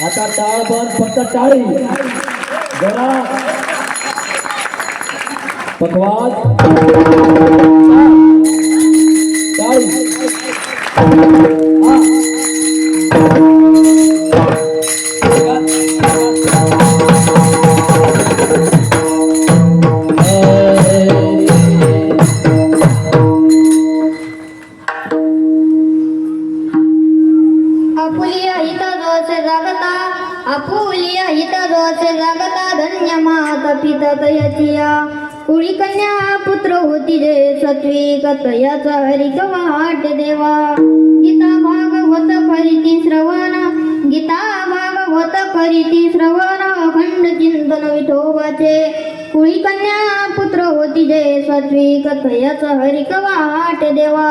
आता टाळ बंद, फक्त टाळी जरा पकवाज टाळी आपुलिया हिता रोचे जागता धन्य माता पिता तयाचिया कुळी कन्या पुत्र होती जे सत्विक तयाचा हरिक वाट देवा गीता भागवत करीती श्रवण गीता भागवत करीती श्रवण अखंड चिंतन विठोबाचे कुळी कन्या पुत्र होती जे सत्विक तयाचा हरिक वाट देवा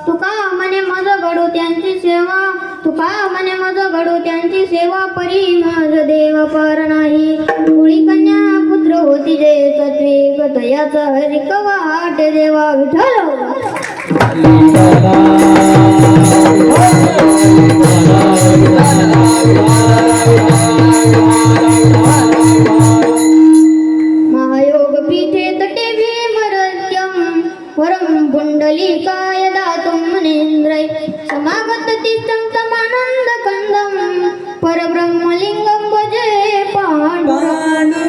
तुका म्हणे मज घडो त्यांची सेवा तुका म्हणे मज घडो त्यांची सेवा परी माझ देव पार नाही कुळी कन्या पुत्र होती जे सत्विक तयाचा हरिक वाट देवा विठ्ठल महायोग पीठे तटे भीमरत्यम वरम पुंडलिकाय दातुं मुनीन्द्रै समागत तिष्ठं तमानंद कंदं परब्रह्मलिंगं भजे पांडुरंग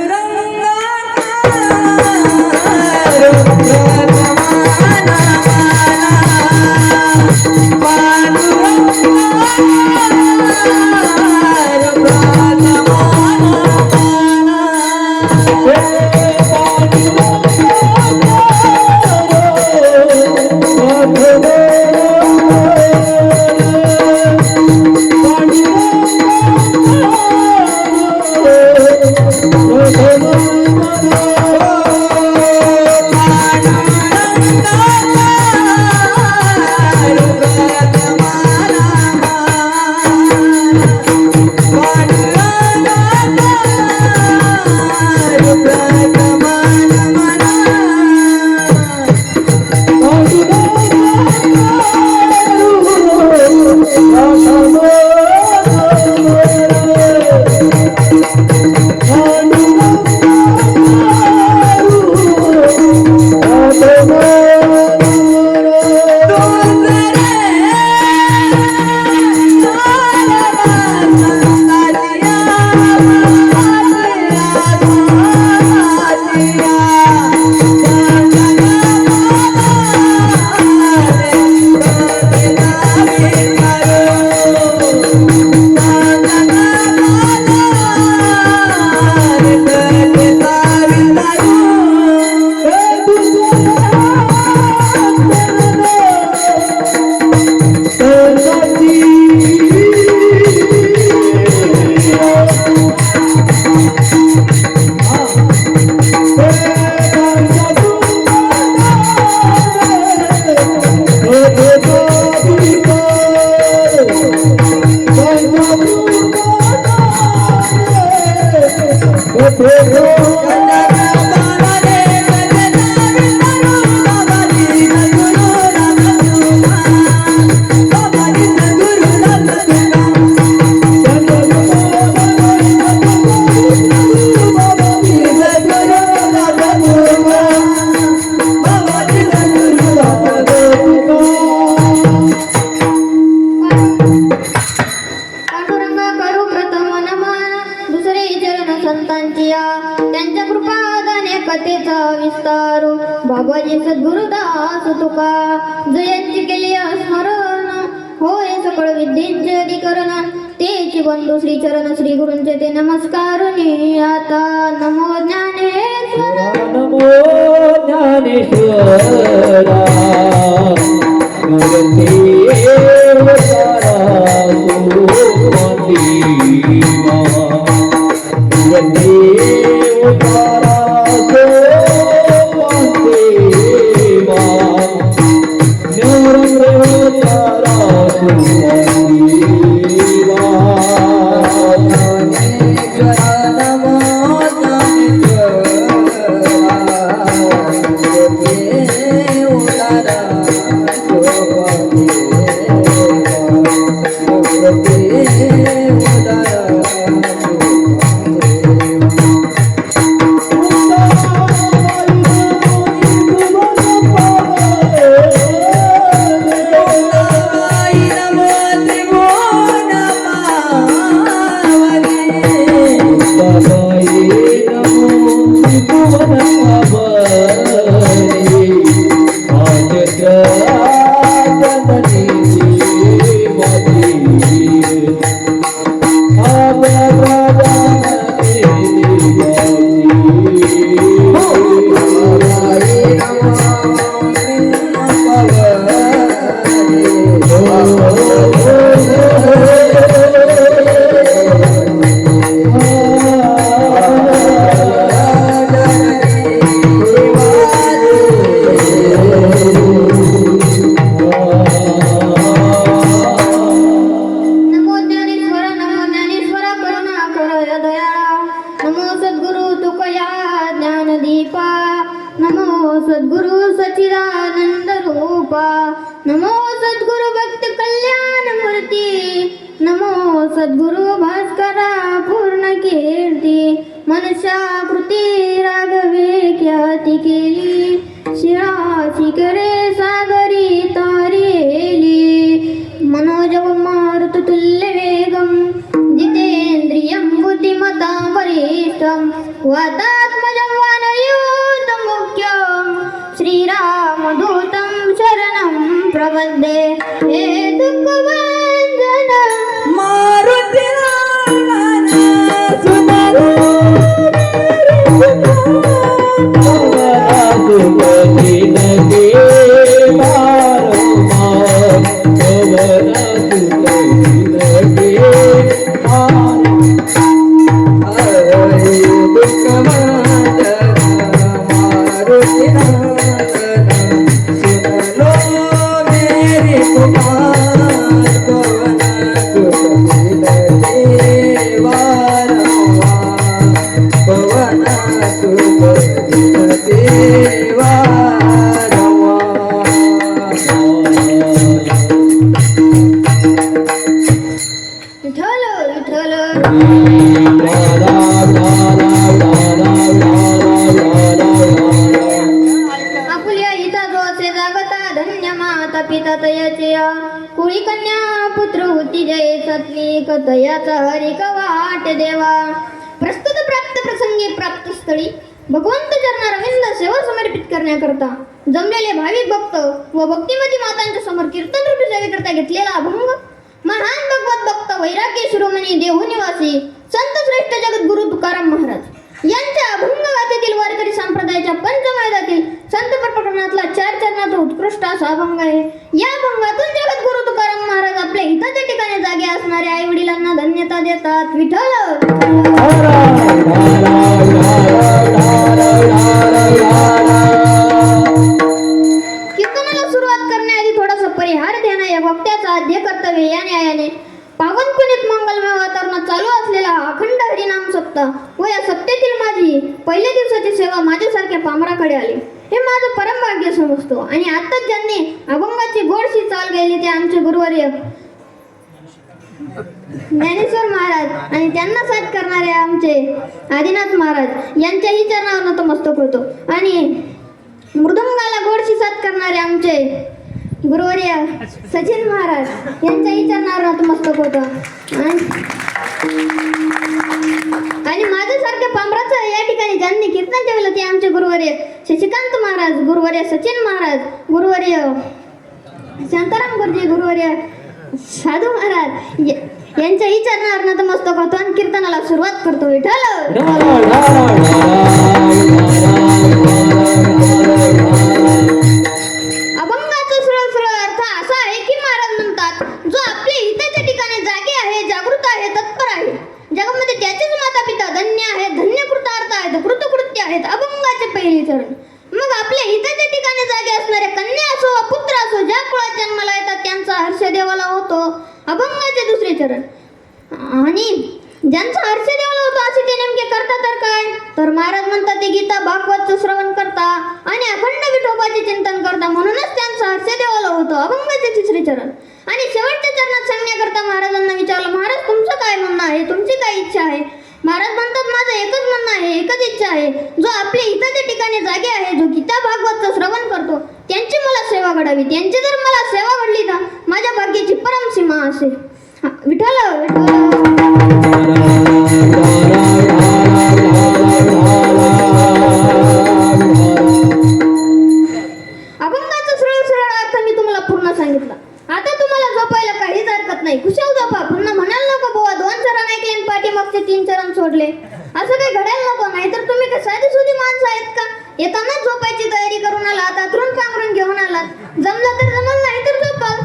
विद्येचे अधिकरण तेची बंधू श्री चरण श्री गुरूंचे ते नमस्कार आता नमो ज्ञानेश्वर नमो ज्ञानेश्वरा गुरुदेव तारा सोमदेवा गुरुदेव तारा सोमदेवा ज्ञानदेव तारा सोमदेवा ज्ञानेश्वरा नमो सद्गुरु सच्चिदानंद रूपा नमो सद्गुरु भक्त कल्याण मूर्ती नमो सद्गुरु भास्करा पूर्ण कीर्ती मनुष्याकृती राघवे ख्याती केली शिळा शिखरे सागरी तारेली मनोजव मारुततुल्य वेगम जितेंद्रियं बुद्धिमतां वरिष्ठं वातात्मजं वानरयूतं मुख्यं श्रीरामदूतं शरणं प्रपद्ये हे दुःखभञ्जन आपुल्या हिताचे जागता धन्य माता पिता तयाच्या कुळी कन्या पुत्र होती जय सात्विक तयाचा हरिक वाट देवा प्रस्तुत प्राप्त प्रसंगी प्राप्त स्थळी भगवंत चरणारविंद सेवा समर्पित करण्याकरता जमलेले भाविक भक्त व भक्तिमती मातांच्या समोर कीर्तन रूपी सेवेकरता घेतलेला अभंग महान भगवत भक्त वैराग्य शिरोमणी देहू निवासी संत श्रेष्ठ जगद्गुरु तुकाराम महाराज यांच्या अभंगगाथेतील वारकरी संप्रदायाच्या पंचमवेदातील संत प्रकरणातला 4 चरणाचा उत्कृष्ट असा अभंग आहे. या अभंगातून जगद्गुरु तुकाराम महाराज आपल्या हिताच्या ठिकाणी जागे असणाऱ्या आई वडिलांना धन्यता देतात. विठ्ठल कीर्तनाला सुरुवात करण्याआधी थोडासा परिहार देणं या वक्त्याचा आद्य कर्तव्य. या न्यायाने पावन पुनीत मंगलमय वातावरणात चालू असलेला अखंड हरिनाम सप्ताह व या सप्त्यातील माझी पहिल्या दिवसाची सेवा माझ्यासारख्या पामराकडे आली हे माझं परमभाग्य समजतो. आणि आताच ज्यांनी अभंगाची गोडशी चाल गेली ते आमचे गुरुवर्य ज्ञानेश्वर महाराज आणि त्यांना साथ करणारे आमचे आदिनाथ महाराज यांच्याही चरणावर नतमस्तक होतो. आणि मृदुंगाला गोडशी साथ करणारे आमचे गुरुवर्य सचिन महाराज यांच्याही चरणावर नतमस्तक होतं. आणि माझ्यासारख्या पामराचं या ठिकाणी ज्यांनी कीर्तन ठेवलं ते आमचे गुरुवर्य शशिकांत महाराज, गुरुवर्य सचिन महाराज, गुरुवर्य शांताराम गुरुजी, गुरुवर्य साधू महाराज यांच्या विचारणार नतमस्तक होतो आणि कीर्तनाला सुरुवात करतो. विठ्ठल अभंगाचा सरळ सरळ अर्थ असा आहे की महाराज म्हणतात, जो आपल्या हिताच्या ठिकाणी जागे आहे, जागृत आहे, तत्पर आहे, जगामध्ये त्याचेच माता पिता धन्य आहेत, धन्य कृतार्थ आहेत, कृतकृत्य आहेत. अभंगाचे पहिले चरण. मग आपल्या हिताच्या ठिकाणी जागे असणाऱ्या कन्या असो वा पुत्र असो, ज्या कुळात जन्माला येतात त्यांचा हर्ष देवाला होतो. अभंगाचे दुसरे चरण. आणि ज्यांचा हर्ष देवाला होतो असे ते नेमके करतात तर काय, तर महाराज म्हणतात ते गीता भागवतचं श्रवण करता आणि अखंड विठोबाचे चिंतन करता, म्हणूनच त्यांचा हर्ष देवाला होतो. अभंगाचे तिसरे चरण. आणि शेवटच्या चरणात सांगण्याकरता महाराजांना विचारलं, महाराज तुमचं काय म्हणणं आहे, तुमची काय इच्छा आहे. महाराज म्हणतात माझं एकच म्हणणं आहे, एकच इच्छा आहे, जो आपल्या हिताच्या ठिकाणी जागे आहे, जो गीता भागवतचं श्रवण करतो त्यांची मला सेवा घडावी. त्यांची जर मला सेवा घडली तर माझ्या भाग्याची परम सीमा असेल. विठ्ठल अभंगाचा सरळ सरळ अर्थ मी तुम्हाला पूर्ण सांगितला. आता तुम्हाला झोपायला काहीच हरकत नाही, कुशल झोपा. पुन्हा म्हणायला नको बुवा 2 चरण ऐकले आणि पाठीमागचे 3 चरण सोडले, असं काही घडायला नको. नाही तर तुम्ही काय साधी सुधी माणसं आहेत का? येतानाच झोपायची तयारी करून आलात, आतरून पांघरून घेऊन आलात. जमलं तर जमलं, नाही तर झोपाल.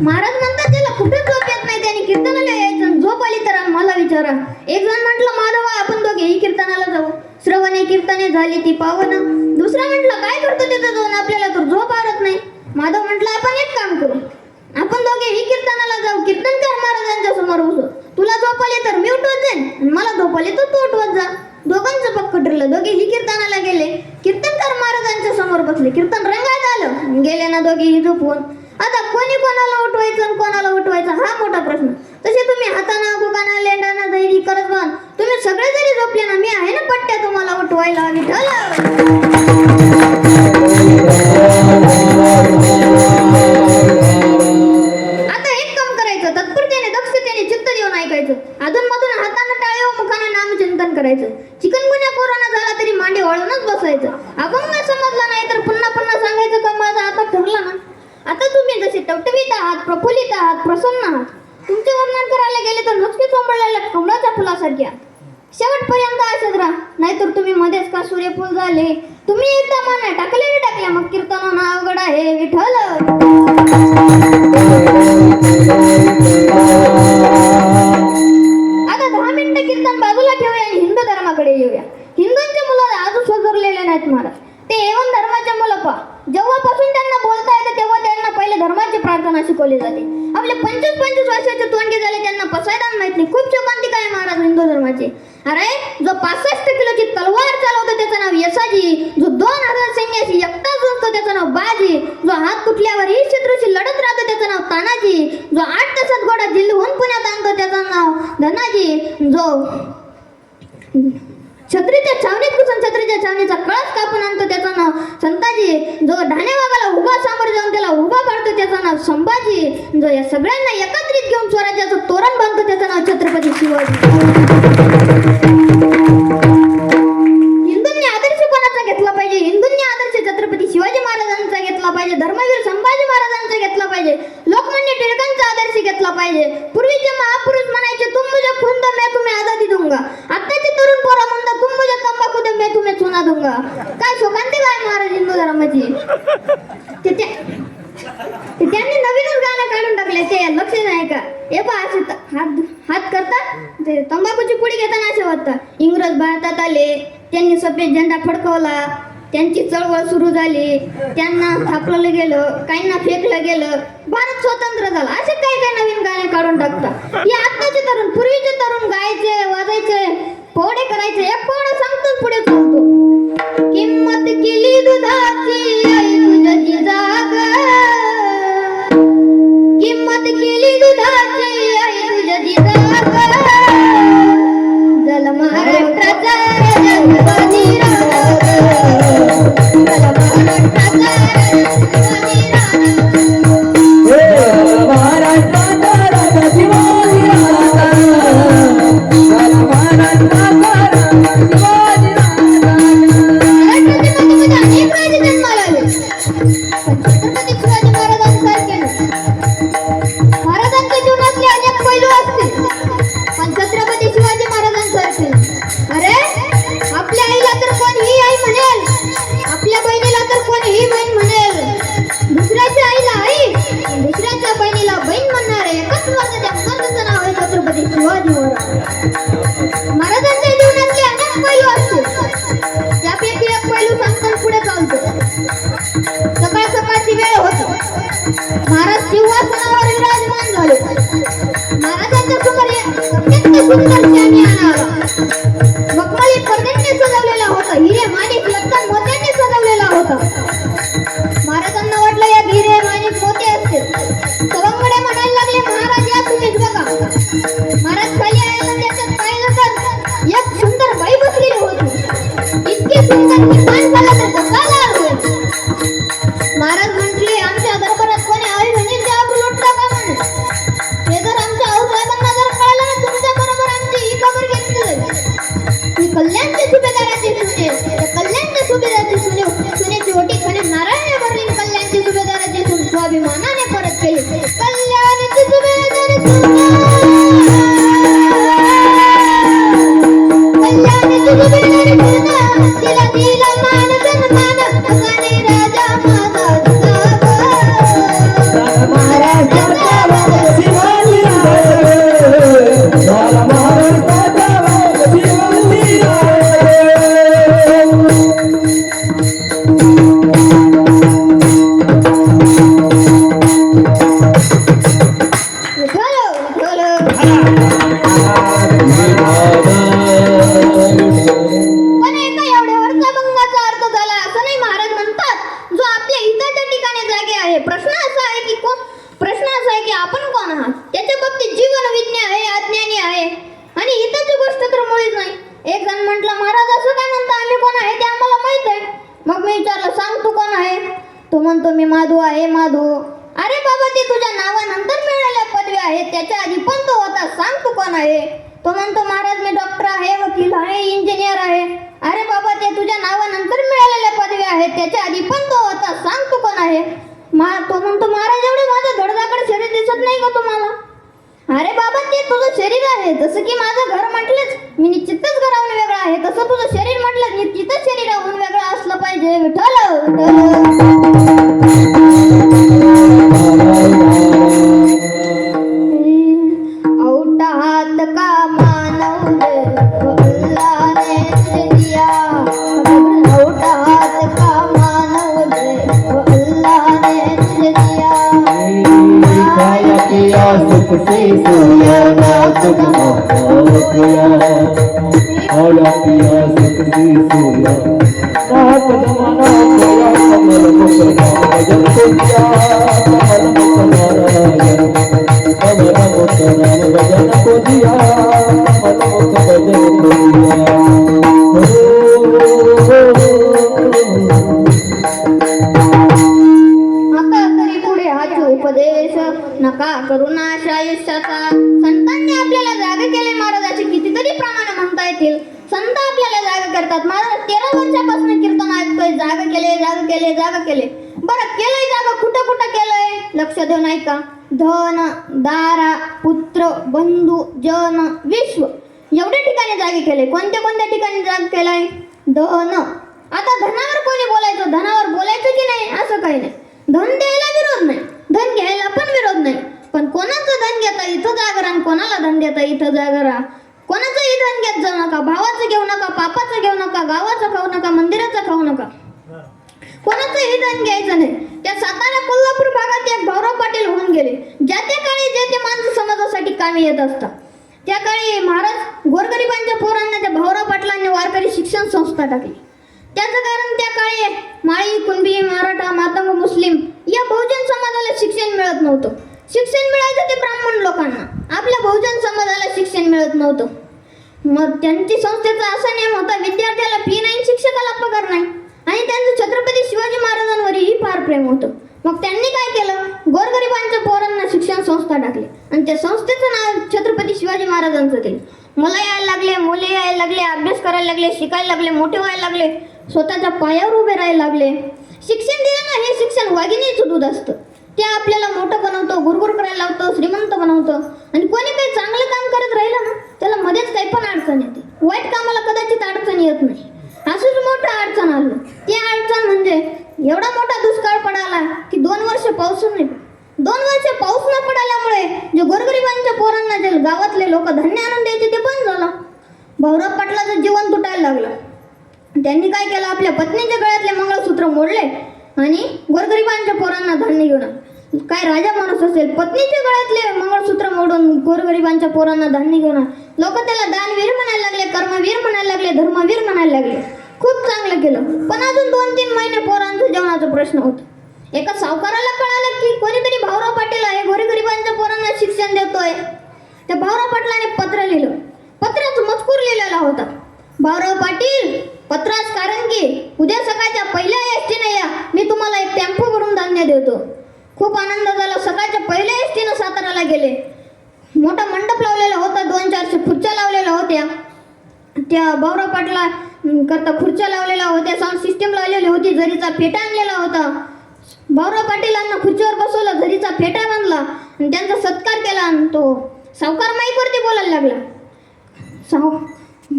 महाराज म्हणतात ज्याला कुठे झोप येत नाही त्याने कीर्तनाला यायचं. झोप आली तर मला विचारा. एक जण म्हटलं माधवा आपण दोघेही कीर्तनाला जाऊ, श्रवणे कीर्तने झाली ती पावन. दुसरा म्हटलं काय करतो तिथं जाऊन, आपल्याला तर झोप आवरत नाही. माधव म्हटलं आपण एक काम करू, आपण दोघेही कीर्तनाला जाऊ, कीर्तनकार महाराजांच्या समोर बसू. तुला झोप आली तर मी उठवत जाईन आणि मला झोप आली तर तू उठवत जा. दोघांचं पक्क ठरलं. दोघेही कीर्तनाला गेले, कीर्तनकार महाराजांच्या समोर बसले. कीर्तन रंगायत आलं, गेले ना दोघेही झोपून. आता कोणी कोणाला उठवायचं आणि कोणाला उठवायचं हा मोठा प्रश्न. तसे तुम्ही हाताना गुगाना लेंडाना दैरी करत बन, तुम्ही सगळे जरी झोपले ना मी आहे ना पट्ट्या तुम्हाला उठवायला. विठ्ठल आता एक काम करायचं, तत्परतेने दक्षतेने चित्त देऊन ऐकायचं. अधून मधून हाताने टाळे व मुखाने नामचिंतन करायचं. चिकनगुन्या कोरोना झाला तरी मांडी वळूनच बसायचं. अभंग समजला नाही तर पुन्हा पुन्हा सांगायचं का माझा आता ठरला ना. आता तुम्ही जसे टवटवीत आहात, प्रफुल्लित आहात, प्रसन्न आहात, तुमचे वर्णन करायला गेले तर नुसते चोंबळलेल्या कमळाच्या फुलासारखे आहात. शेवटपर्यंत असेच राहा, नाहीतर तुम्ही मध्येच का सूर्यफूल झाले. तुम्ही एकदा माना टाकल्या मग कीर्तन अवघड आहे. विठ्ठल आता 10 मिनिटं कीर्तन बाजूला ठेवूया आणि हिंदू धर्माकडे येऊया. हिंदूंचे मुलं अजून सुधारलेले नाहीत महाराज. ते एवं धर्माचे मुलं पहा, जेव्हापासून त्यांना बोलता येतं तेव्हा त्यांना पहिले धर्माची प्रार्थना शिकवली जाते. आपले 25 वर्षाचे तोंडी झाले त्यांना पसायदान माहित नाही. खूप शोकांतिक आहे महाराज हिंदू धर्माचे. अरे जो 65 किलोची तलवार चालवतो त्याचं नाव यसाजी, जो 2000 सैन्याशी एकटाच असतो त्याचं नाव बाजी, जो हात तुटल्यावरही शत्रूशी लढत राहतो त्याचं नाव तानाजी, जो 8 तासात घोडा दिल्लीहून पुण्यात आणतो त्याचं नाव धनाजी, जो छत्रीच्या छावणीत घुसून छत्रीच्या छावणीचा कळस कापून आणतो त्याचं नाव संताजी, जो ढाणेवागाला उभा सामोर जाऊन त्याला उभा पाडतो त्याचं नाव संभाजी, जो या सगळ्यांना एकत्रित घेऊन स्वराज्याचं तोरण बांधतो त्याचं नाव छत्रपती शिवाजी. हिंदूंनी आदर्श कोणाचा घेतला पाहिजे? हिंदूंनी आदर्श छत्रपती शिवाजी महाराजांचा घेतला पाहिजे, धर्मवीर संभाजी महाराजांचा घेतला पाहिजे, लोकमान्य टिळकांचा आदर्श घेतला पाहिजे. पूर्वीचे महापुरुष म्हणायचे तुम मुझे खून दो मैं तुम्हें आजादी दूंगा. आताचे तरुण पोरं म्हणतात तुम मुझे तंबाखू दो मैं तुम्हें सोना दूंगा. काय शोकांतिक आहे महाराज हिंदू धर्माची. त्यांनी नवीनच गाणं काढून टाकले, ते लक्ष नाही का? हे पहा असे हात करतात, ते तंबाखूची पुडी घेताना असे वाटतं. इंग्रज भारतात आले, त्यांनी सफेद झेंडा फडकवला, त्यांची चळवळ सुरू झाली, त्यांना थापलं गेलं, काहींना फेकलं गेलं, भारत स्वतंत्र झाला. असे काही काही नवीन गाणे काढून टाकतात. हे आत्ताचे तरुण, पूर्वीचे तरुण गायचे, वाजायचे, पोडे करायचे, एक पोडं सांगतो पुढे चालतो. किंमत केली दुधाची आई तुझ्याची जाग, किंमत केली दुधाची आई तुझ्याची जाग, जल महाराष्ट्राचा जगवानी राग, जल महाराष्ट्राचा जगवानी राग. तो म्हणतो मी माधू आहे माधू. अरे बाबा ते तुझ्या नावानंतर मिळालेल्या पदवी आहेत, त्याच्या आधी पण तो होता, सांग तू कोण आहे. तो म्हणतो महाराज मी डॉक्टर आहे, वकील आहे, इंजिनियर आहे. अरे बाबा ते तुझ्या नावानंतर मिळालेल्या पदवी आहेत, त्याच्या आधी पण तो होता, सांग तू कोण आहे. तो म्हणतो महाराज एवढं माझं धडधाकड शरीर दिसत नाही का तुम्हाला. अरे बाबा ते तुझं शरीर आहे, जसं की माझं घर म्हटलंच मी निश्चितच घराहून वेगळं आहे, तसं तुझं शरीर म्हटलं निश्चितच शरीराहून वेगळं असलं पाहिजे. औटा हात का मानव दे अल्लाह ने दिया, औटा हात का मानव दे अल्लाह ने दिया. खाया पिया सुख से सोया ना सुख किया, खाया पिया सुख से सोया नाथ जमाना खोया, कमल मुखरा भजन को दिया, कमल मुखरा कमल मुखरा भजन को दिया, कमल मुख भजन को दिया. आता तरी पुढे हाच उपदेश नका करू नाश आयुष्याचा. संतांनी आपल्याला जागे केले महाराजाचे कितीतरी प्रमाणे म्हणता येतील. संत आपल्याला जागे करतात. महाराज 13 वर्षापासून कीर्तन ऐकतोय, जाग केले जाग केले जाग केले. बरं केलंय जाग कुठं कुठं केलंय लक्ष देऊन ऐका. धन दारा पुत्र बंधू जन विश्व एवढ्या ठिकाणी जागे केले. कोणत्या कोणत्या ठिकाणी जाग केलाय. धन, आता धनावर कोणी बोलायचं, धनावर बोलायचं की नाही असं काही नाही. धन द्यायला विरोध नाही, धन घ्यायला पण विरोध नाही. पण कोणाचं धन घेता इथं जागरा, कोणाला धन देता इथं जागरा. कोणाचंही धन घेत जाऊ नका. भावाचं घेऊ नका, पापाचं घेऊ नका, गावाचं खाऊ नका, मंदिराचं खाऊ नका. कोणाचंही धन घ्यायचं नाही. त्या सातारा कोल्हापूर भागात एक भाऊराव पाटील होऊन गेले. ज्या त्या काळी जे ते माणसं समाजासाठी कामी येत असतात. त्या काळी महाराज गोरगरिबांच्या पोरांना त्या भाऊराव पाटलांनी वारकरी शिक्षण संस्था टाकली. त्याचं कारण त्या काळी माळी कुणबी मराठा मातंग मुस्लिम या बहुजन समाजाला शिक्षण मिळत नव्हतं. शिक्षण मिळायचं ते ब्राह्मण लोकांना, आपल्या बहुजन समाजाला शिक्षण मिळत नव्हतं. मग त्यांची संस्थेचा असा नियम होता, विद्यार्थ्याला फी नाही, शिक्षकाला पगार नाही. आणि त्यांचं छत्रपती शिवाजी महाराजांवरही फार प्रेम होतं. मग त्यांनी काय केलं, गोरगरिबांच्या पोरांना शिक्षण संस्था टाकली आणि त्या संस्थेचं नाव छत्रपती शिवाजी महाराजांचं दिलं. मुलं यायला लागले, मुले यायला लागले, अभ्यास करायला लागले, शिकायला लागले, मोठे व्हायला लागले, स्वतःच्या पायावर उभे राहायला लागले. शिक्षण दिलं ना, हे शिक्षण वाघिणीचं दूध असतं. ते आपल्याला मोठं बनवतं, गुरगुर करायला लावतं, श्रीमंत बनवतं. आणि कोणी काही चांगलं काम करत राहिलं ना, त्याला मध्येच काही पण अडचण येते. वाईट कामाला कदाचित अडचण येत नाही. असंच मोठं अडचण आलं. ती अडचण म्हणजे एवढा मोठा दुष्काळ पडाला की 2 वर्ष पाऊस नाही. 2 वर्ष पाऊस न पडाल्यामुळे जे गोरगरिबांच्या पोरांना जे गावातले लोक धान्य आणून द्यायचे ते बंद झालं. भाऊराव पाटलाचं जीवन तुटायला लागलं. त्यांनी काय केलं, आपल्या पत्नीच्या गळ्यातले मंगळसूत्र मोडले आणि गोरगरिबांच्या पोरांना धान्य घेऊन. काय राजा माणूस असेल, पत्नीच्या गळ्यातले मंगळसूत्र मोडून गोरगरिबांच्या पोरांना धान्य घेऊन. लोक त्याला दानवीर म्हणायला लागले, कर्मवीर म्हणायला लागले, धर्मवीर म्हणायला लागले. खूप चांगलं केलं. पण अजून 2-3 महिने पोरांचं जेवणाचा प्रश्न होता. एका सावकाराला कळालं की कोणीतरी भाऊराव पाटील आहे, गोरगरिबांच्या पोरांना शिक्षण देतोय. त्या भाऊराव पाटलाने पत्र लिहिलं. पत्रात मजकूर लिहिलेला होता, भाऊराव पाटील पत्रास कारण की उद्या सकाळच्या पहिल्या एसटीने या, मी तुम्हाला एक टेम्पो भरून धान्य देतो. खूप आनंद झाला. सकाळच्या पहिल्या एसटीनं साताराला गेले. मोठा मंडप लावलेला होता, 200-400 खुर्च्या लावलेल्या होत्या. त्या भाऊराव पाटला करता खुर्च्या लावलेल्या होत्या, साऊंड सिस्टीम लावलेली होती, जरीचा फेटा आणलेला होता. भाऊराव पाटीलांना खुर्चीवर बसवलं, जरीचा फेटा बांधला आणि त्यांचा सत्कार केला. आणि तो सावकार माईकवरती बोलायला लागला,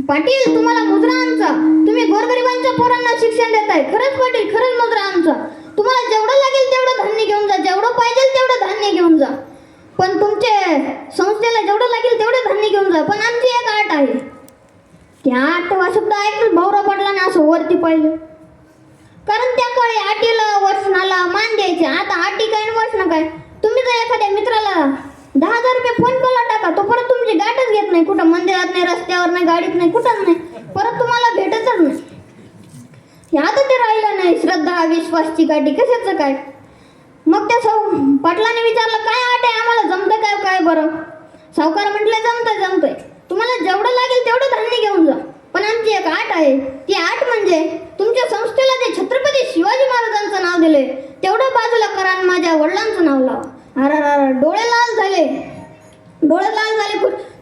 पाटील तुम्हाला मुजरा आमचा, तुम्ही गोरगरिबांच्या पोरांना शिक्षण देताय. खरंच पाटील, खरंच मुजरा आमचा. तुम्हाला जेवढं लागेल तेवढं धान्य घेऊन जा, जेवढं पाहिजे तेवढं धान्य घेऊन जा. पण तुमच्या संस्थेला जेवढं लागेल तेवढं धान्य घेऊन जा. पण आमची एक अट आहे. त्या 8 शब्द ऐकून भाऊराव पाटलाने असं वरती पाहिलं. कारण त्या काळी अटीला वचनाला मान द्यायचे. आता अटी काय आणि वचन काय. तुम्ही जर एखाद्या मित्राला 10,000 रुपये फोन पेला टाका, तो परत तुमची गाठच घेत नाही. कुठं मंदिरात नाही, रस्त्यावर नाही, गाडीत नाही, कुठंच नाही, परत तुम्हाला भेटतच नाही. आता ते राहिलं नाही. श्रद्धा विश्वासची गाठी कशाचं काय. मग त्या पाटलाने विचारलं, काय अट आहे, आम्हाला जमतं काय काय बरं. सावकार म्हटलं, जमतंय, तुम्हाला जेवढं लागेल तेवढं धान्य घेऊन जा. पण आमची एक अट आहे. ती अट म्हणजे तुमच्या संस्थेला जे छत्रपती शिवाजी महाराजांचं नाव दिले तेवढं बाजूला करा आणि माझ्या वडिलांचं नाव लावा. अरे डोळे लाल झाले, डोळे लाल झाले.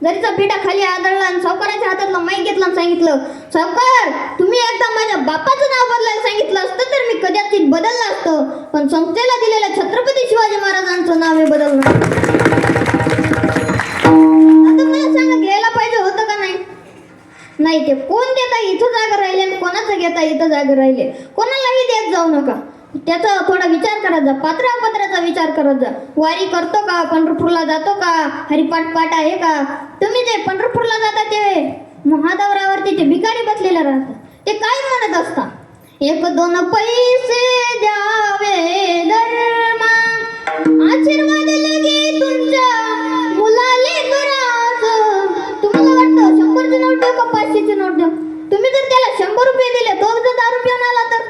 जरीचा पिठा खाली आदळला आणि सावकाराच्या हातातलं माईक घेतलं आणि सांगितलं, सावकार तुम्ही एकदा माझ्या बापाचं नाव बदलायला सांगितलं असतं तर मी कदाचित बदललं असतं, पण संस्थेला दिलेल्या छत्रपती शिवाजी महाराजांचं नाव हे बदललं. आता मला सांगा, घ्यायला पाहिजे होतं का नाही? नाही. ते कोण देता इथं जागा राहिले आणि कोणाचं घेता इथं जागा राहिले, कोणालाही देत जाऊ नका. त्याचा थोडा विचार करत जा, पात्राचा विचार करत जा. वारी करतो का, पंढरपूरला जातो का, हरिपाठ पाठ आहे का? तुम्ही जे पंढरपूरला जाता ते महादेवरावरती ते भिकारी बसलेले राहतात, ते काय म्हणत असता, 1-2 पैसे द्यावे धर्मा, आशीर्वाद लगे तुमच्या मुलाले कराच. तुम्हाला वाटतं 100ची नोट देऊ का 500ची नोट देऊ? तुम्ही जर त्याला 100 रुपये दिले, तो जर दारू पिऊन आला तर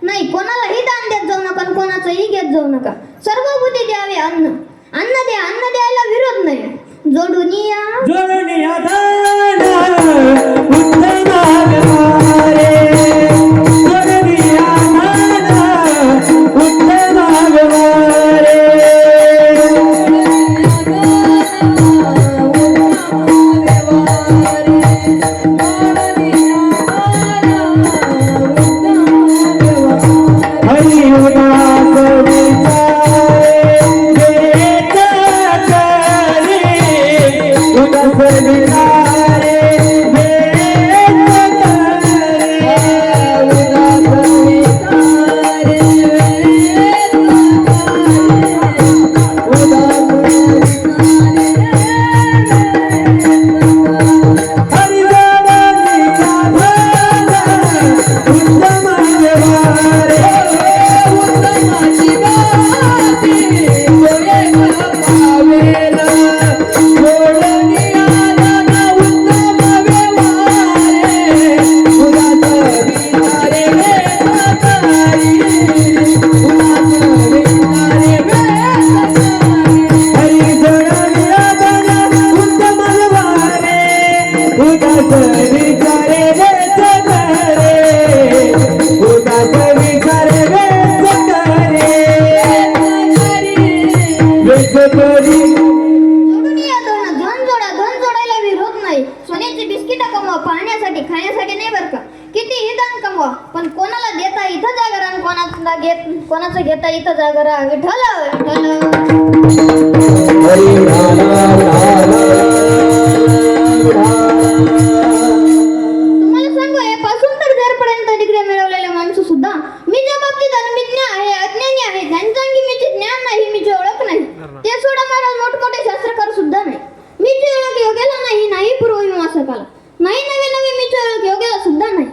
नाही. कोणालाही दान देत जाऊ नका, कोणाचंही घेत जाऊ नका. सर्वभूती द्यावे अन्न, अन्न द्या, अन्न द्यायला विरोध नाही. जोडून या दान उत्तमा व्यवहारे, जोडून या दान उत्तमा व्यवहारे. खाण्यासाठी खाण्यासाठी नाही बरं का, कितीही दान कमवा, पण कोणाला देता इथं जागा राहा, कोणाचं घेता इथं जागा राहा. विठ्ठल तुम्हाला सांगू, हे पासून तर जरपर्यंत डिग्री मिळवलेले माणसं सुद्धा मी ज्या बाबतीत अनभिज्ञ आहे, अज्ञानी आहे, त्यांच्याही मीचे ज्ञान नाही, मीची ओळख नाही. ते सोडा महाराज मोठमोठे शास्त्रकार सुद्धा नाही. मीची ओळख योग्याला नाही पूर्वमीमांसकाला नाही, नवे मीची ओळख योग्याला सुद्धा नाही.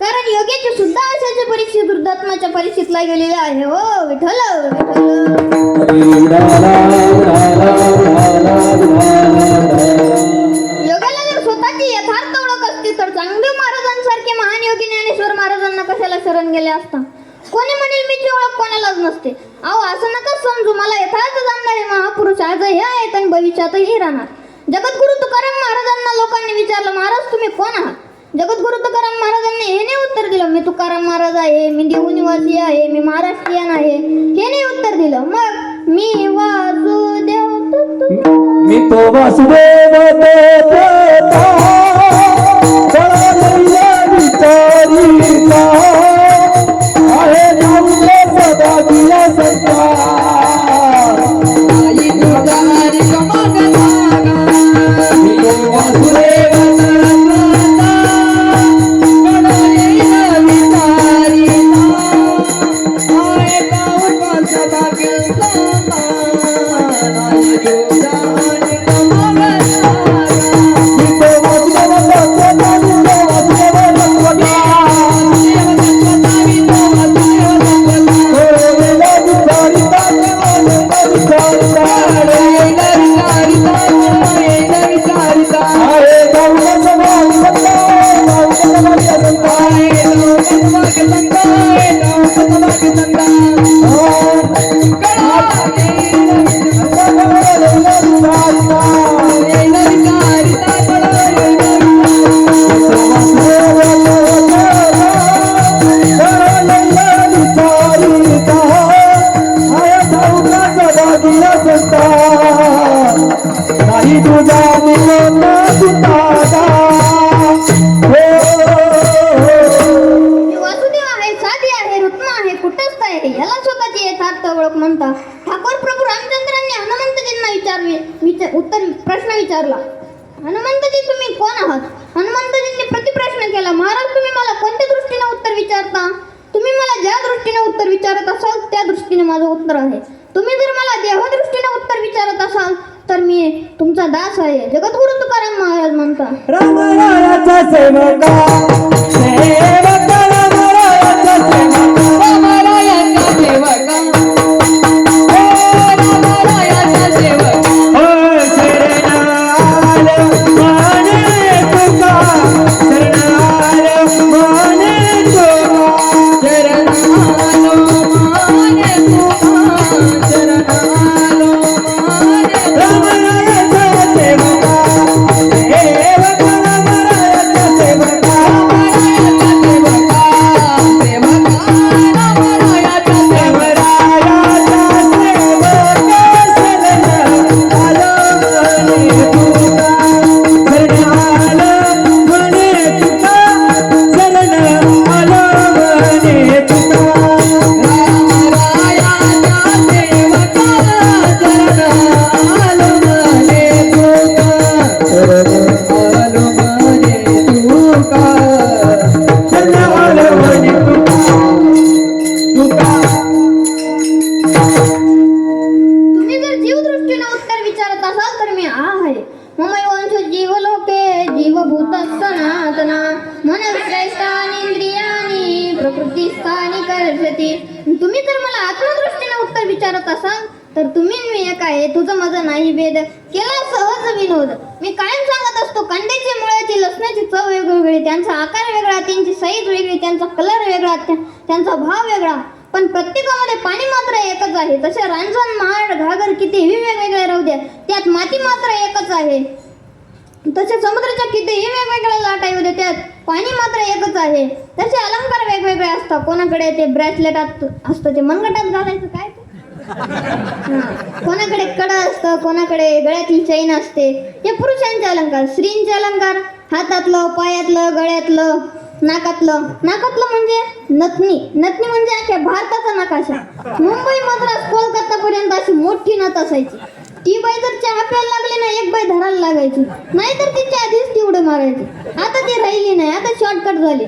कारण योग्याची सुद्धा अशाच्या परीक्षेत वृद्धात्माच्या परीक्षेतला गेलेले आहे. हो विठ्ठल योगाला जर स्वतःची यथार्थ ओळख असती तर चांगदेव महाराजांसारखे महान योगी ज्ञानेश्वर महाराजांना कशाला शरण गेले असता? कोणी म्हणेल मीची ओळख कोणालाच नसते. अहो असं नका समजू, मला यथार्थ जाणणारे महापुरुष आज हे आहेत आणि भविष्यातही राहणार. जगद्गुरु तुकाराम महाराजांना लोकांनी विचारलं, महाराज तुम्ही कोण आहात? जगद्गुरु तुकाराम महाराजांनी हे नाही उत्तर दिलं, मी तुकाराम महाराज आहे, मी देहू निवासी आहे, मी महाराष्ट्रीयन आहे, हे नाही उत्तर दिलं. मग मी वासुदेव मी तो वासुदेव तुझा निरोप सुताचा मी वासुदेव आहे, साधी आहे, रुक्मा आहे, कुटस्थ आहे, याला स्वतःची यथार्थ ओळख म्हणतात. ठाकूर प्रभू रामचंद्रांनी हनुमंतजींना प्रश्न विचारला. हनुमंतजी तुम्ही कोण आहात? हनुमंतजींनी प्रतिप्रश्न केला. महाराज तुम्ही मला कोणत्या दृष्टीने उत्तर विचारता? तुम्ही मला ज्या दृष्टीने उत्तर विचारत असाल त्या दृष्टीने माझं उत्तर आहे. तुम्ही जर मला देहदृष्टीने उत्तर विचारत असाल तर मी तुमचा दास आहे. जगद्गुरु तुकाराम महाराज म्हणतात. रामरायाचा सेवका सेवका रामरायाचा सेवका रामरायाचा सेवका रामरायाचा सेवका शरणाल माने तुका शरणाल माने तुका शरणाल माने तुका शरणाल माने रामरायाचा सेवका सेवका रामरायाचा सेवका रामरायाचा सेवका तुम्ही जर जीवदृष्टीने उत्तर विचारत असाल तर मी आहे. ममैवंश जीवलोके जीवभूत सनातना मनश्रेष्ठानि इंद्रियानि प्रकृतिस्थानि कर्षति. तुम्ही जर मला आत्मदृष्टीने उत्तर विचारत असाल तर तुम्ही मी एक आहे, तुझं माझं नाही भेद. केला सहज विनोद. मी कायम सांगत असतो कांद्याची मुळ्याची लसणाची चव वेगवेगळी, त्यांचा आकार वेगळा, त्यांची साईज वेगळी, त्यांचा कलर वेगळा, त्यांचा भाव वेगळा, पण प्रत्येकामध्ये पाणी मात्र एकच आहे. तसे रांजण महाड घागर कितीही वेगवेगळे राहू द्या, त्यात माती मात्र एकच आहे. तसे समुद्राच्या कितीही वेगवेगळ्या लाटा येऊ द्या, त्यात पाणी मात्र एकच आहे. तसे अलंकार वेगवेगळे असतात. कोणाकडे ते ब्रेसलेट असतं ते मनगटात घालायचं काय ते कोणाकडे कडा असतं, कोणाकडे गळ्यातली चैन असते. हे पुरुषांचे अलंकार. स्त्रींचे अलंकार हातातलं, पायातलं, गळ्यातलं, नाकातलं. नाकातलं म्हणजे नथनी. नथनी म्हणजे अख्ख्या भारताचा नकाशा. मुंबई, मद्रास, कोलकाता पर्यंत अशी मोठी नथ असायची. ती बाई जर चहा प्यायला लागली ना एक बाई धरायला लागायची, नाहीतर तिच्या आधीच ती उडी मारायची. आता ती राहिली नाही, आता शॉर्टकट झाली.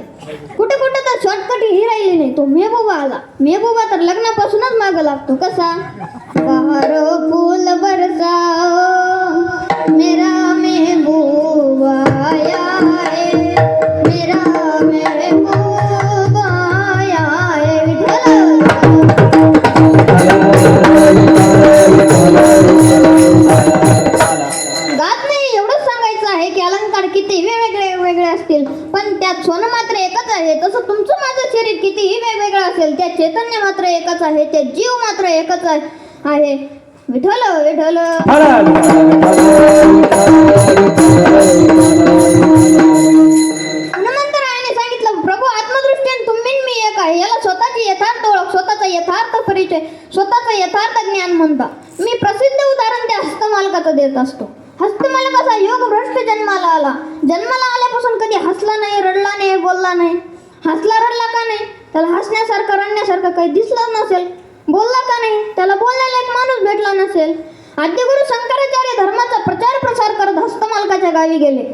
कुठे कुठे तर शॉर्टकट ही राहिली नाही. तो मेहबूबा आला. मेहबूबा तर लग्नापासूनच मागं लागतो. कसा? बहारो फूल बरसाओ मेरा मेहबूबा आया है, मेरा मेहबूबा आया है. गात नाही, एवढंच सांगायचं आहे की अलंकार किती वेगवेगळे असतील पण त्यात सोनं मात्र एकच आहे. तसं तुमचं माझं शरीर कितीही वेगवेगळं असेल, त्यात चैतन्य मात्र एकच आहे, त्यात जीव मात्र एकच आहे. विठ्ठल विठ्ठल. हनुमंतरायाने सांगितलं, प्रभू आत्मदृष्टीने तुम्ही मी एक आहे. याला स्वतःची यथार्थ ओळख, स्वतःचा यथार्थ परिचय, स्वतःचं यथार्थ ज्ञान म्हणता. मी प्रसिद्ध उदाहरण त्या हस्तमालकाचं देत असतो. हस्तमालकाचा योग भ्रष्ट जन्माला आला. जन्माला आल्यापासून कधी हसला नाही, रडला नाही, बोलला नाही. हसला रडला का नाही? त्याला हसण्यासारखं रडण्यासारखं काही दिसलं नसेल. बोलला का नाही? त्याला बोललेला एक माणूस भेटला नसेल. आद्यगुरु शंकराचार्य धर्माचा प्रचार प्रसार करत हस्तमालकाच्या गावी गेले.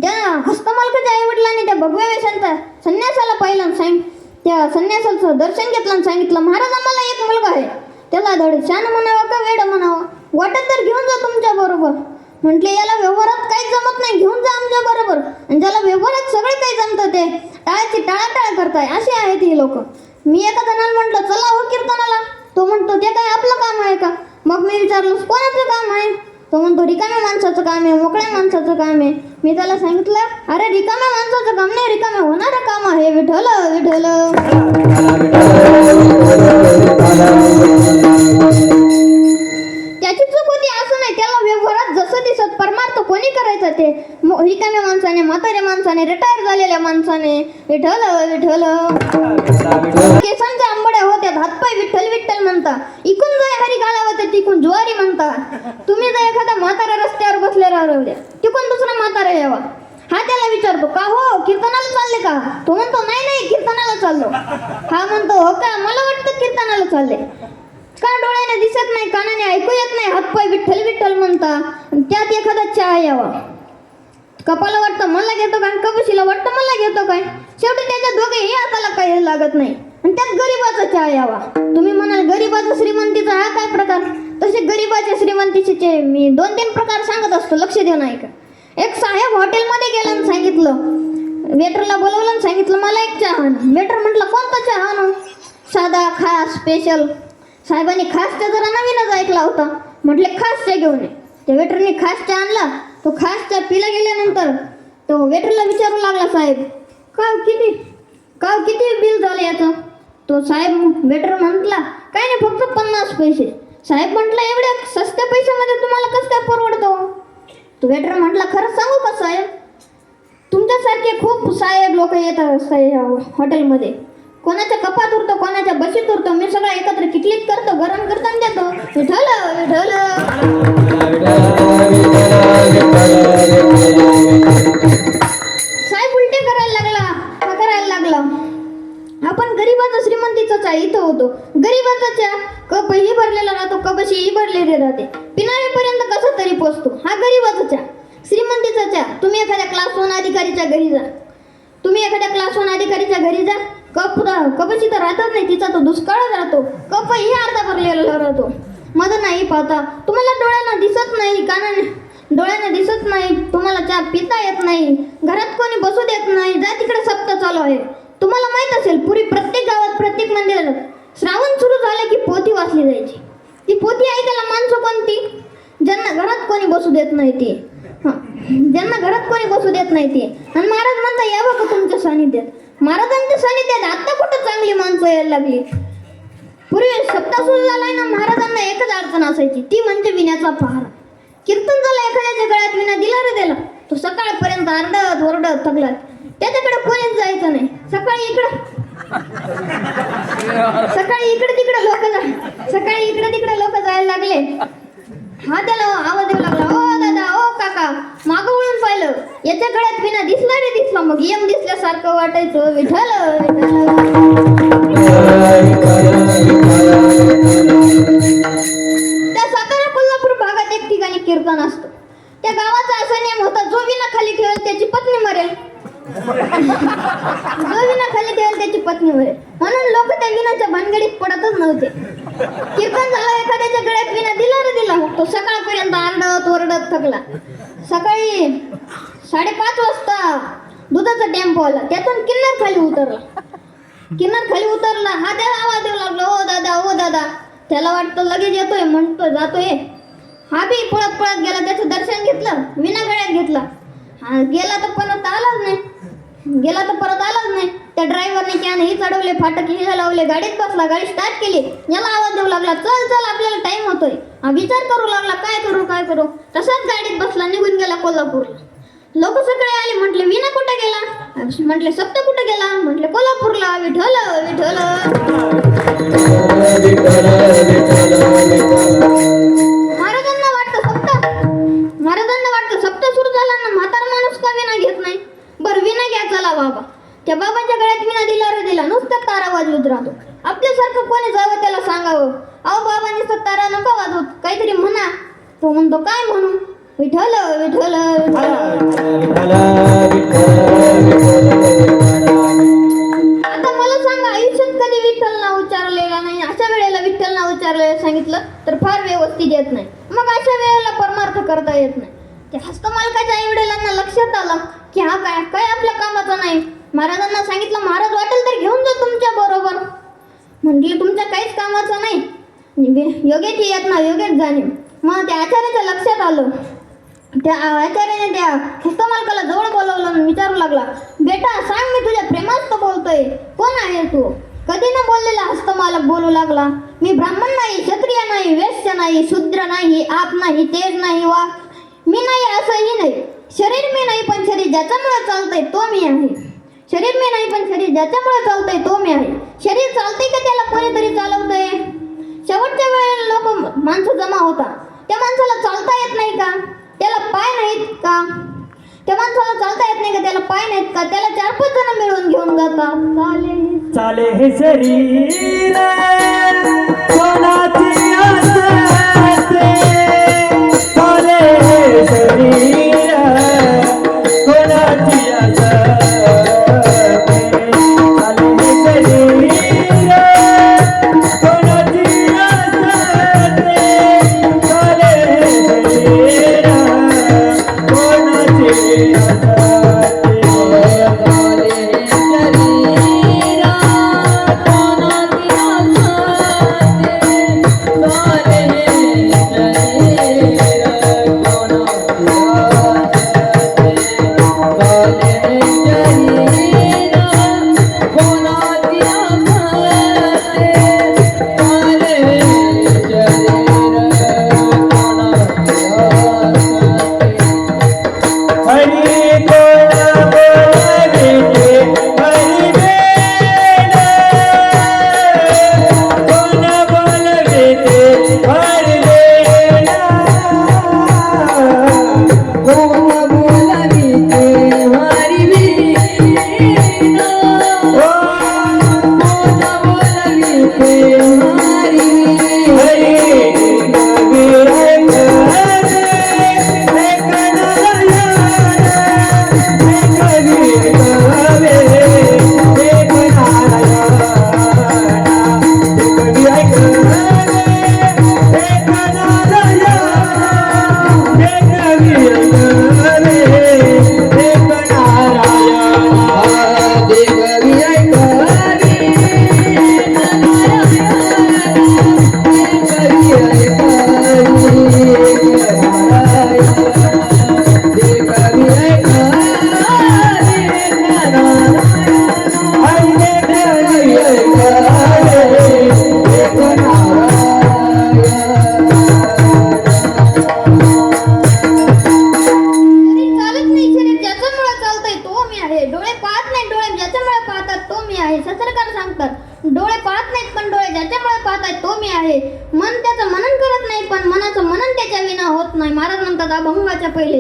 त्या हस्तमालकाच्या आई वडिलांनी त्या भगव्या वेशांचा संन्यासाला पाहिलं. त्या संन्यासाचं दर्शन घेतलं आणि सांगितलं, महाराज आम्हाला एक मुलगा आहे, त्याला धड शान म्हणावं का वेड म्हणावं, वाटत तर घेऊन जा तुमच्या बरोबर. म्हटले याला व्यवहारात काहीच जमत नाही, घेऊन जा आमच्या बरोबर. आणि ज्याला व्यवहारात सगळे काही जमतं ते टाळाची टाळाटाळ करताय, असे आहेत ही लोक. मी एका जणाला म्हटलं चला हो कीर्तनाला. तो म्हणतो ते काय आपलं काम आहे का? मग मी विचारलं कोणाचं काम आहे? तो म्हणतो रिकाम्या माणसाचं काम आहे, मोकळ्या माणसाचं काम आहे. मी त्याला सांगितलं अरे रिकाम्या माणसाचं काम नाही, रिकाम्या होणारं काम आहे. विठ्ठल विठ्ठल. त्याची चूक होती असं नाही, त्याला व्यवहारात जसं दिसत परमार्थ कोणी करायचं ते रिकाम्या माणसाने, म्हाताऱ्या माणसाने, रिटायर झालेल्या माणसाने. विठ्ठल विठ्ठल. केसांच्या आंबड्या होत्या, हातपाय विठ्ठल विठ्ठल म्हणता. इकून जाय हरी गाळावं तर तिकून ज्वारी म्हणता. तुम्ही जर एखादा म्हातारा रस्त्यावर बसलेला राहू द्या. तिकडून दुसरा म्हातारा यावा. हा त्याला विचारतो, का हो कीर्तनाला चालले का? तो म्हणतो, नाही नाही कीर्तनाला चाललो. हा म्हणतो, हो का, मला वाटतं कीर्तनाला चालले. का डोळ्याने दिसत नाही, कानाने ऐकू येत नाही, हातपाय विठ्ठल विठ्ठल म्हणता, त्यात एखादा चहा यावा. कपाला वाटतं मला घेतो काय, कपशीला वाटतं मला घेतो काय. शेवटी त्याच्या दोघेही हाताला काही लागत नाही आणि त्यात गरीबाचा चहा यावा. तुम्ही म्हणाल गरीबाचा श्रीमंतीचा हा काय प्रकार? तसे गरीबाच्या श्रीमंतीचे मी 2-3 प्रकार सांगत असतो, लक्ष देऊ नाही का. एक साहेब हॉटेलमध्ये गेला आणि सांगितलं, वेटरला बोलवलं आणि सांगितलं मला एक चहा आण. वेटर म्हटलं कोणता चहा आणू? साधा, खास, स्पेशल. साहेबांनी खास चहा जरा नवीनच ऐकला होता, म्हटले खास चहा घेऊन ये. त्या वेटरने खास चहा आणला. तो खास चहा पिला गेल्यानंतर तो वेटरला विचारू लागला, साहेब किती बिल झालं याचं? तो साहेब वेटर म्हटला, काय नाही फक्त 50 पैसे. साहेब म्हटलं एवढ्या सस्त्या पैशामध्ये तुम्हाला कसं काय परवडतं? तो वेटर म्हटला, खरं सांगू का साहेब, तुमच्यासारखे खूप साहेब लोक येतात हॉटेलमध्ये. कोणाच्या कपात उरतो, कोणाच्या बशीत उरतो, मी सगळं एकत्र किटलीत करतो, गरम करतो आणि देतो. विठ्ठल साहेब उलटे करायला लागला. आपण गरीबाचा श्रीमंतीचा चहा इथं होतो. गरीबाचा चहा कपही भरलेला राहतो, कपशीही भरलेली राहते, पिणाऱ्यापर्यंत कसा तरी पोचतो. हा गरीबाचा चहा. श्रीमंतीचा चहा, तुम्ही एखाद्या क्लास 1 अधिकारीच्या घरी जा, कपशी तर राहतच नाही, तिचा तो दुष्काळच राहतो, कपही अर्धा भरलेला राहतो. मध नाही पाहता, तुम्हाला डोळ्यानं दिसत नाही, तुम्हाला चहा पिता येत नाही, घरात कोणी बसू देत नाही, जा तिकडे सप्ताह चालू आहे. तुम्हाला माहित असेल, पूर्वी प्रत्येक गावात, प्रत्येक मंदिरात श्रावण सुरू झालं की पोथी वाचली जायची. ती पोथी ऐकायला माणसं कोणती? ज्यांना घरात कोणी बसू देत नाही ती. आणि महाराज म्हणता, या बघा तुमच्या सानिध्यात. महाराजांच्या सानिध्यात आता कुठं चांगली माणसं यायला लागली. पूर्वी सप्ताह सुरू झालाय ना, महाराजांना एकच अडचण असायची, ती म्हणजे विण्याचा पहारा. कीर्तन झालं, एखाद्याच्या गळ्यात विना दिला रे त्याला, तो सकाळपर्यंत आरडत ओरडत थकला. त्याच्याकडे कोणीच जायचं नाही. सकाळी इकडे तिकडे लोक जायला लागले. हा त्याला आवाज देऊ लागला, ओ दादा, ओ काका. मागं वळून पाहिलं, याच्या गळ्यात विना दिसला. मग यम दिसल्यासारखं वाटायचं. विठ्ठल त्या सातारा कोल्हापूर भागात एक ठिकाणी कीर्तन असतं. त्या गावाचा असा नियम होता, जो विना खाली ठेवेल त्याची पत्नी मरेल. म्हणून लोक त्या विनाच्या भानगडीत पडतच नव्हते. कीर्तन झालं, एखाद्याच्या गळ्यात विना दिला, तो सकाळपर्यंत आरडत ओरडत थकला. सकाळी 5:30 वाजता दुधाचा टेम्पो आला, त्यातून किन्नर खाली उतरला. हा त्याला आवाज देऊ लागला, ओ दादा. त्याला वाटतं लगेच येतोय, म्हणतोय जातोय. हा बी पळत गेला, त्याचं दर्शन घेतलं, विना गळ्यात घेतला. हा गेला तर परत आलाच नाही. त्या ड्रायव्हरने कॅनही चढवले, फाटक ही लावले, गाडीत बसला, गाडी स्टार्ट केली. याला आवाज देऊ लागला, चल आपल्याला टाइम होतोय. हा विचार करू लागला, काय करू. तसाच गाडीत बसला, निघून गेला कोल्हापूरला. लोक सगळे आले, म्हटले विना कुठे गेला? म्हटले सप्त कुठे गेला? म्हटले कोल्हापूरला. विठ्ठल महाराजांना वाटतं सप्ताह सुरू झाला ना, म्हातारा माणूस का विना घेत नाही? बरं विना घ्या, चला बाबा. त्या बाबाच्या गळ्यात विना दिला नुसतं तारा वाजवत राहतो. आपल्यासारखं कोणी जावं त्याला सांगावं, अहो बाबा नुसतं तारा नका वाजवत, काहीतरी म्हणा. तो म्हणतो, काय म्हणू? विठ्ठल. आता मला सांगा, आयुष्यात कधी विठ्ठल नाव उच्चारलेला नाही, अशा वेळेला विठ्ठल नाव उच्चारलेलं सांगितलं तर फार व्यवस्थित येत नाही. मग अशा वेळेला परमार्थ करता येत नाही. त्या हस्तमालकाच्या आईवडिलांना लक्षात आलं की हा काय आपल्या कामाचा नाही. महाराजांना सांगितलं, महाराज वाटेल तर घेऊन जा तुमच्या बरोबर. म्हटले तुमच्या काहीच कामाचं नाही, योग्यच येत ना, योग्यच जाणे. मग त्या आचार्याच्या लक्षात आलं. त्या आचार्याने त्या हस्तमालकाला जवळ बोलवलं आणि विचारू लागला, बेटा सांग, मी तुझ्या प्रेमात बोलतोय, कोण आहे तू? कधी न बोललेला हस्तमालक बोलू लागला, मी ब्राह्मण नाही, क्षत्रिय नाही, वैश्य नाही, शूद्र नाही, आप नाही, तेज नाही, वा मी नाही असंही नाही. शरीर मी नाही, पण शरीर ज्याच्यामुळे चालतंय तो मी आहे. शरीर मी नाही, पण शरीर ज्याच्यामुळे चालतंय तो मी आहे. शरीर चालतंय का त्याला कोणीतरी चालवतंय? शेवटच्या वेळेला माणसं जमा होता, त्या माणसाला चालता येत नाही का? त्याला पाय नाही, त्या माणसाला चालता येत नाही का, त्याला पाय नाहीत का, त्याला 4-5 जण मिळून घेऊन जातात. चाले हे शरीर कोणाची असते, चाले हे शरीर कोणाची असते, चाले हे शरीर कोणाची असते, चाले हे शरीर कोणाची असते. डोळे पाहत नाहीत पण डोळे ज्याच्यामुळे पाहतायत तो मी आहे. मन त्याचं मनन करत नाही पण मनाचं मनन त्याच्या विना होत नाही. महाराज म्हणतात अभंगाच्या पहिले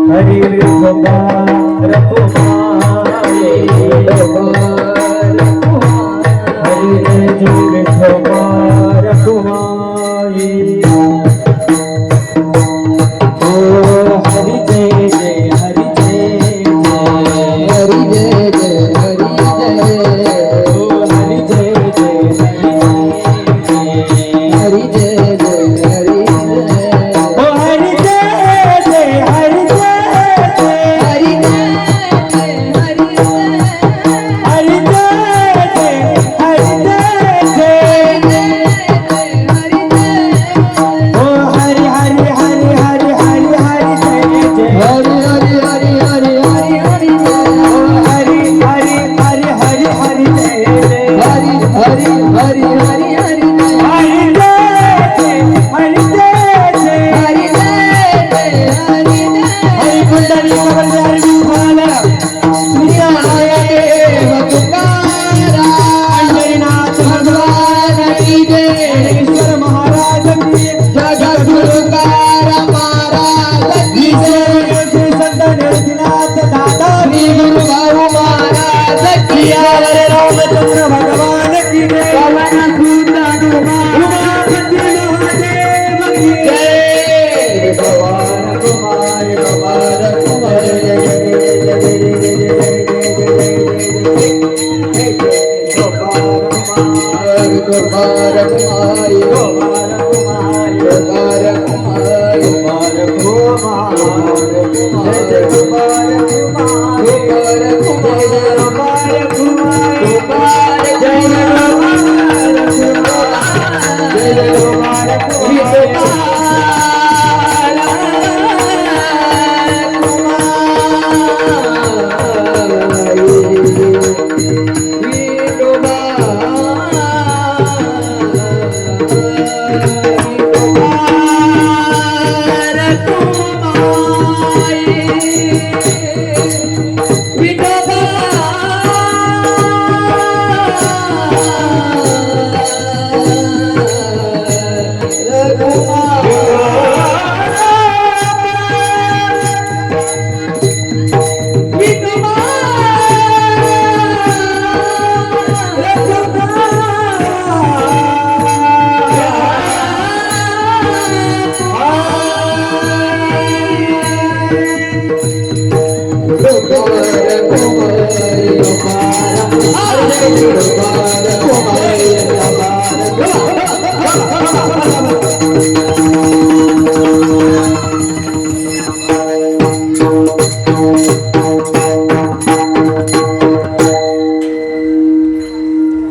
हरी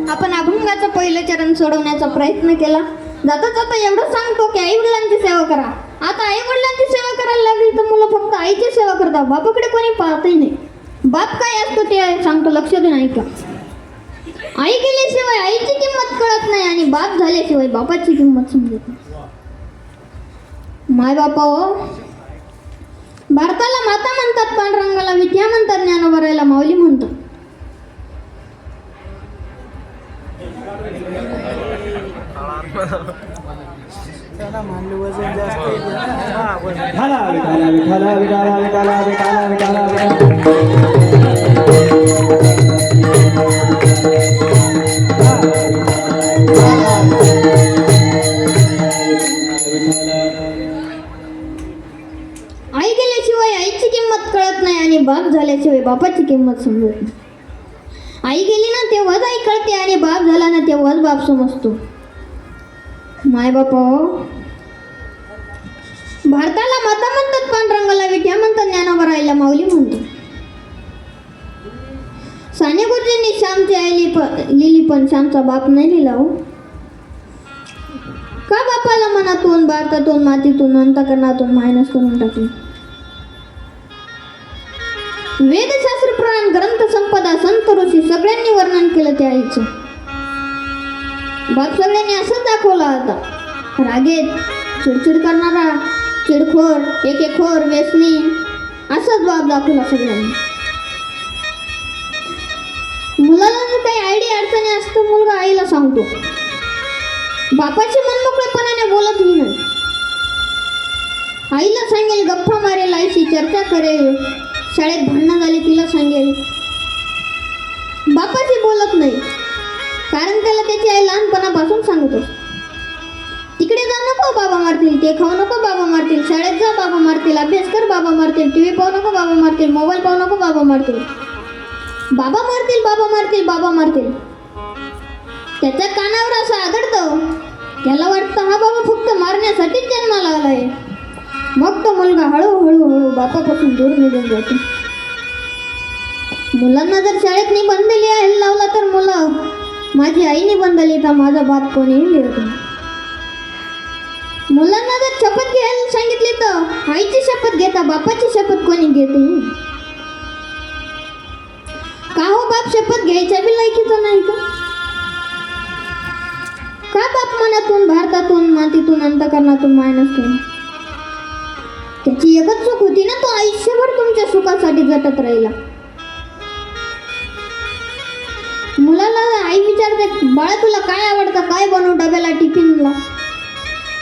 आपण अभंगाचं पहिलं चरण सोडवण्याचा प्रयत्न केला. जाता जाता एवढं सांगतो की आई वडिलांची सेवा करा. आता आई वडिलांची सेवा करायला लागली तर मुलं फक्त आईची सेवा करतात, बापाकडे कोणी पाहतही नाही. बाप काय असतो ते सांगतो, लक्ष देऊन ऐका. आई गेल्याशिवाय आईची किंमत कळत नाही आणि बाप झाल्याशिवाय बापाची किंमत समजत नाही. माय बापा हो, भारताला माता म्हणतात, पांडुरंगाला विद्या म्हणतात, ज्ञानोबरायला माऊली म्हणतात. विठाला विठाला विठाला विठाला विठाला विठाला विठाला आई गेल्याशिवाय आईची किंमत कळत नाही आणि बाप झाल्याशिवाय बापाची किंमत समजत नाही. आई गेली ना तेव्हाच आई कळते आणि बाप झाला ना तेव्हाच बाप समजतो. माय बापा, भारताला माता म्हणतात, पांडुरंगाला विठ्या म्हणतात, ज्ञानोबरायला माऊली म्हणतात. साने गुरुजींनी श्यामची आई लिहिली पण श्यामचा बाप नाही लिहिला हो. का बापाला मनातून, भारतातून, मातीतून, अंतःकरणातून मायनस करून टाकले. वेदशास्त्र, पुराण, ग्रंथ, संपदा, संत, ऋषी सगळ्यांनी वर्णन केलं त्या आईचं. बाप सगळ्यांनी असंच दाखवला होता, रागेत, चिडचिड करणारा, चिडखोर, एकेखोर, व्यसनी, असंच बाप दाखवला सगळ्यांनी. मुलाला जर काही आयडी अडचणी असतं, मुलगा आईला सांगतो. बापाची मनमोकळेपणाने बोलतही नाही. आईला सांगेल, गप्पा मारेल, आईशी चर्चा करेल, शाळेत भांडणं झाली तिला सांगेल. बापाशी बोलत नाही, कारण त्याला त्याची आई लहानपणापासून सांगत असते. तिकडे जाऊ नको बाबा मारतील, ते खाऊ नको बाबा मारतील, शाळेत जा बाबा मारतील, अभ्यास कर बाबा मारतील, टीव्ही पाहू नको बाबा मारतील, मोबाईल पाहू नको बाबा मारतील. बाबा मारतील, बाबा मारतील, बाबा मारतील. त्याच्या कानावर असं आदळतं, त्याला वाटतं हा बाबा फक्त मारण्यासाठीच जन्माला आलाय. मग तो मुलगा हळूहळू बापापासून दूर निघून जातो. मुलांना जर शाळेत निबंध लिहायला लावला तर मुलं, माझी आई निबंध लिहिता, माझा बाप कोणीही लिहित नाही. मुलांना जर शपथ घ्यायला सांगितली तर आईची शपथ घेता, बापाची शपथ कोणी घेत नाही. का हो, बाप शपथ घ्यायच्या बी लायकीचा नाही का? बाप मनातून, भारतातून, मातीतून, अंतःकरणातून मायनस केला? त्याची एकच चूक होती ना, तो आयुष्यभर तुमच्या सुखासाठी झटत राहिला. मुलाला आई विचारते, बाळा तुला काय आवडतं, काय बनवू डब्याला, टिफिनला?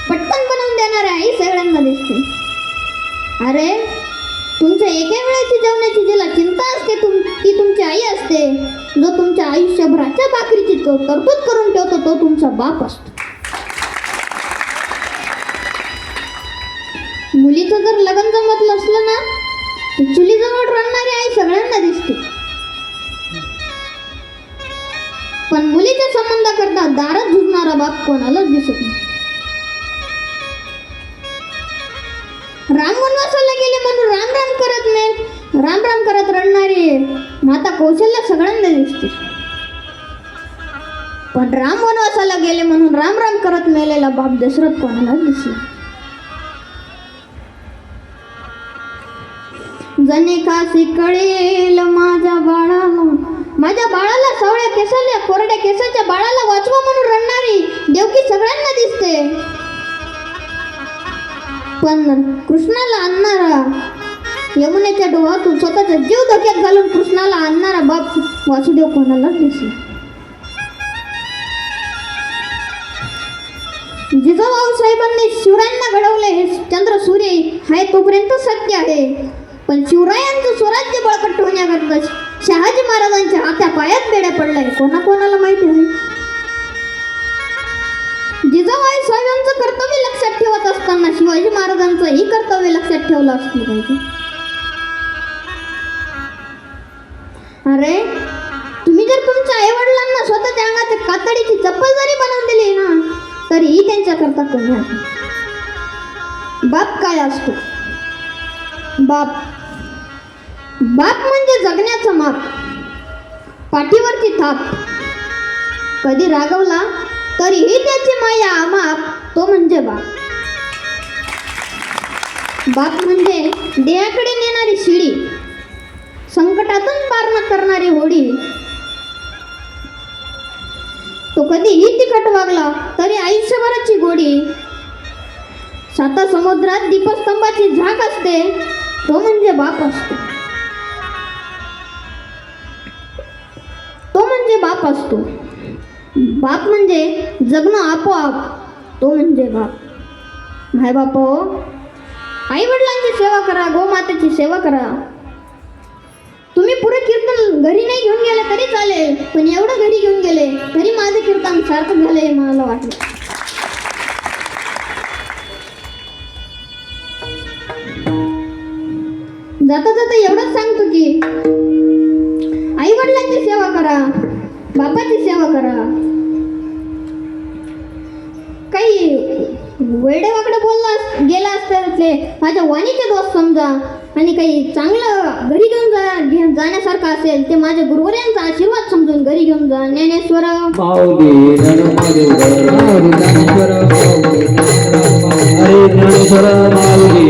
पटकन बनवून देणारी आई सगळ्यांना दिसते. अरे तुमच्या एका वेळेची जेवणाची जिला चिंता असते ती तुमची आई असते. जो तुमच्या आयुष्यभराच्या भाकरीची तरतूद करून ठेवतो तो तुमचा बाप असतो. मुलीचं जर लग्न जमत नसलं ना, चुलीजवळ रडणारी आई सगळ्या दारात झुजणारा बाप कोणालाच दिसत नाही. राम वनवासाला गेले म्हणून राम राम करत नाही, राम राम करत रडणारी माता कौशल्या सगळ्यांना दिसते. पण राम वनवासाला गेले म्हणून राम राम करत मेलेला बाप दशरथ कोणालाच दिसला. जणे काशी कळेल माझ्या बाळाला सावळ्या केसाला कोरड्या केसाच्या बाळाला वाचवा म्हणून रडणारी देवकी सगळ्यांना दिसते. पण कृष्णाला आणणारा यमुनेच्या डोहातून स्वतःचा जीव धोक्यात घालून कृष्णाला आणणारा बाप वासुदेव कोणालाच दिसला. जिजाऊ साहेबांनी शिवरायांना घडवले हे चंद्र सूर्य आहे तोपर्यंत सत्य आहे. पण शिवरायांचं स्वराज्य बळकट होण्याकरता शहाजी महाराजांच्या हात्या पायात बेड्या पडलाय कोणाकोणाला माहिती आहे. जिजाबाई साहेबांचं कर्तव्य लक्षात ठेवत असताना शिवाजी महाराजांचंही कर्तव्य लक्षात ठेवलं असलं पाहिजे. अरे तुम्ही जर तुमच्या आई वडिलांना स्वतःच्या अंगाच्या कातडीची चप्पल जरी बनवून दिली ना तरीही त्यांच्याकरता कमी आहे. बाप काय असतो? बाप म्हणजे जगण्याचं माप, पाठीवरची थाप. कधी रागवला तरीही त्याची माया माप, तो म्हणजे बाप. बाप म्हणजे देहाकडे नेणारी शिडी, संकटातून पार न करणारी होडी. तो कधीही तिखट वागला तरी आयुष्यभराची गोडी. साता समुद्रात दीपस्तंभाची झाक असते, तो म्हणजे बाप असतो. तो म्हणजे बाप असतो. बाप म्हणजे जगणं आपोआप, तो म्हणजे बाप. भाई बाप, आई वडिलांची सेवा करा, गोमातेची सेवा करा. तुम्ही पुरे कीर्तन घरी नाही घेऊन गेले तरी चालेल, पण एवढं घरी घेऊन गेले तरी माझं कीर्तन सार्थक झालंय मला वाटलं. जाता जाता एवढंच सांगतो की आई वडिलांची सेवा करा, बापाची सेवा करा. काही वेडे वाकडे बोलला गेला असतं ते माझ्या वाणीचे दोष समजा, आणि काही चांगलं घरी घेऊन जाण्यासारखं असेल ते माझ्या गुरुवर्यांचा आशीर्वाद समजून घरी घेऊन जा. ज्ञानेश्वर माऊली ज्ञानेश्वर माऊली